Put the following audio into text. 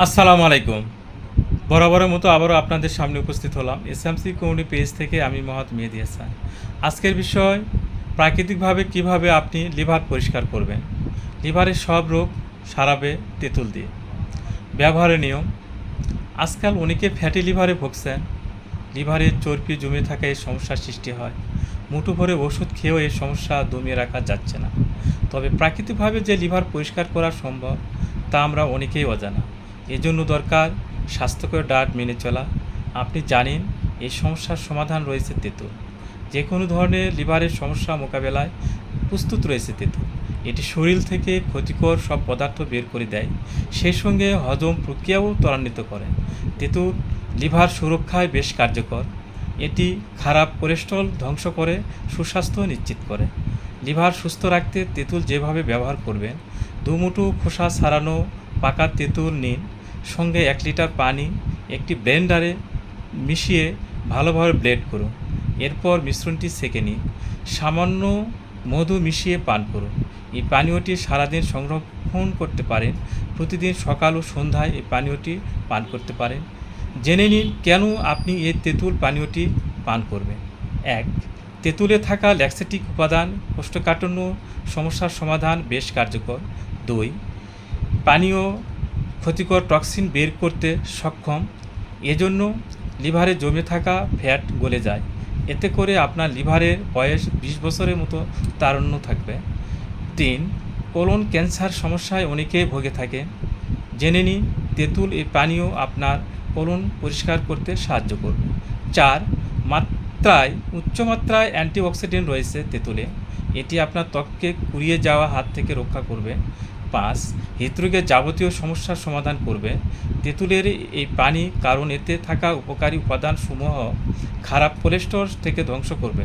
আসসালামু আলাইকুম। বরাবরের মতো আবারও আপনাদের সামনে উপস্থিত হলাম এসএমসি কমিউনিটি পেজ থেকে। আমি মোহাম্মদ মেহেদী হাসান। আজকের বিষয়, প্রাকৃতিকভাবে কিভাবে আপনি লিভার পরিষ্কার করবেন। লিভারের সব রোগ সারাবে তেঁতুল দিয়ে। ব্যবহারের নিয়ম। আজকাল অনেকে ফ্যাটি লিভারে ভুগছেন। লিভারের চর্বি জমে থাকা এই সমস্যার সৃষ্টি হয়। মুঠো ভরে ওষুধ খেয়েও এই সমস্যা দমিয়ে রাখা যাচ্ছে না। তবে প্রাকৃতিকভাবে যে লিভার পরিষ্কার করা সম্ভব তা আমরা অনেকেই অজানা। এজন্য দরকার স্বাস্থ্যকর ডায়েট মেনে চলা। আপনি জানেন এই সমস্যার সমাধান রয়েছে তেঁতুল। যে কোনো ধরনের লিভারের সমস্যা মোকাবেলায় প্রস্তুত রয়েছে তেঁতুল। এটি শরীর থেকে ক্ষতিকর সব পদার্থ বের করে দেয়, সেই সঙ্গে হজম প্রক্রিয়াও ত্বরান্বিত করে। তেঁতুল লিভার সুরক্ষায় বেশ কার্যকর। এটি খারাপ কোলেস্ট্রল ধ্বংস করে, সুস্বাস্থ্য নিশ্চিত করে। লিভার সুস্থ রাখতে তেঁতুল যেভাবে ব্যবহার করবেন: দুমুঠো খোসা ছাড়ানো পাকা তেঁতুল নিন, সঙ্গে 1 লিটার পানি একটি ব্লেন্ডারে মিশিয়ে ভালোভাবে ব্লেন্ড করুন। এরপর মিশ্রণটি ছেঁকে নিন, সামান্য মধু মিশিয়ে পান করুন। এই পানীয়টি সারাদিন সংরক্ষণ করতে পারেন। প্রতিদিন সকাল ও সন্ধ্যায় এই পানীয়টি পান করতে পারেন। জেনে নিন কেন আপনি এই তেঁতুল পানীয়টি পান করবেন। 1. তেঁতুলে থাকা ল্যাক্সেটিক উপাদান কোষ্ঠকাঠিন্য সমস্যার সমাধান বেশ কার্যকর। 2. পানীয় ক্ষতিকর টক্সিন বের করতে সক্ষম। এজন্য লিভারে জমে থাকা ফ্যাট গলে যায়। এতে করে আপনার লিভারের বয়স 20 বছরের মতো তারুণ্য থাকবে। 3. কোলন ক্যান্সার সমস্যায় অনেকেই ভুগে থাকেন। জেনে নিন তেঁতুল এই পানীয় আপনার কোলন পরিষ্কার করতে সাহায্য করবে। 4. উচ্চমাত্রায় অ্যান্টিঅক্সিডেন্ট রয়েছে তেঁতুলে। এটি আপনার ত্বককে কুড়িয়ে যাওয়া হাত থেকে রক্ষা করবে। 5. হৃদরোগের যাবতীয় সমস্যার সমাধান করবে তেঁতুলের এই পানি, কারণ এতে থাকা উপকারী উপাদানসমূহ খারাপ কোলেস্ট্রল থেকে ধ্বংস করবে।